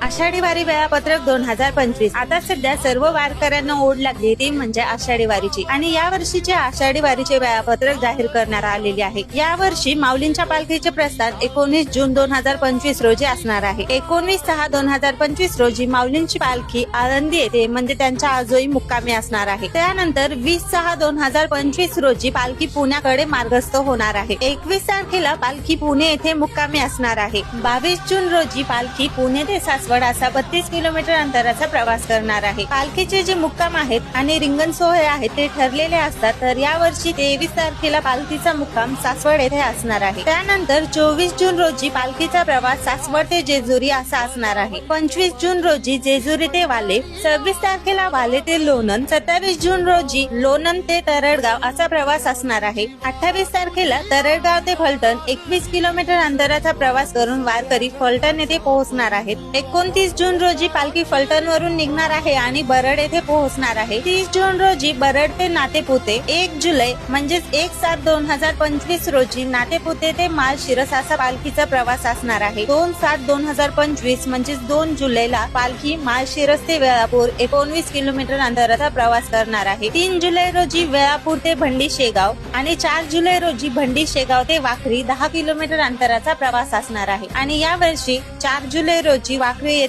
आषाढी वारी वेळापत्रक 2025. आता सध्या सर्व वारकऱ्यांना ओढ लागली ती म्हणजे आषाढी वारीची आणि या वर्षीचे आषाढी वारीचे वेळापत्रक जाहीर करण्यात आलेले आहे. या वर्षी माऊलींच्या पालखीचे प्रस्थान 19 जून 2025 रोजी असणार आहे. 19/6/2025 रोजी माऊलींची पालखी आळंदी येथे म्हणजे त्यांच्या आजोळी मुक्कामी असणार आहे. त्यानंतर 20/6/2025 रोजी पालखी पुण्याकडे मार्गस्थ होणार आहे. 21 तारखेला पालखी पुणे येथे मुक्कामी असणार आहे. 22 जून रोजी पालखी पुणे ते सासवड असा 32 किलोमीटर अंतराचा प्रवास करणार आहे. पालखीचे जे मुक्काम आहेत आणि रिंगण सोहळे आहेत ते ठरलेले असतात. तर या वर्षी 23 तारखेला पालखीचा मुक्काम सासवड येथे असणार आहे. त्यानंतर 24 जून रोजी पालखीचा प्रवास सासवड ते जेजुरी असा असणार आहे. 25 जून रोजी जेजुरी ते वाले, 26 तारखेला वाले ते लोणंद, 27 जून रोजी लोणंद ते तरडगाव असा प्रवास असणार आहे. 28 तारखेला तरडगाव ते फलटण 21 किलोमीटर अंतराचा प्रवास करून वारकरी फलटण येथे पोहोचणार आहेत. 29 जून रोजी पालखी फलटण वरून निघणार आहे आणि बरड येथे पोहोचणार आहे. 30 जून रोजी बरड ते नातेपुते, 1 जुलै म्हणजेच 1/7/2025 रोजी नातेपुते ते माळशिरस असा पालखीचा प्रवास असणार आहे. 2/7/2025 म्हणजेच 2 जुलैला पालखी माळशिरस ते वेळापूर 19 किलोमीटर अंतराचा प्रवास करणार आहे. 3 जुलै रोजी वेळापूर ते भंडी शेगाव आणि 4 जुलै रोजी भंडी शेगाव ते वाखरी 10 किलोमीटर अंतराचा प्रवास असणार आहे. आणि या वर्षी 4 जुलै रोजी वाखरी येथे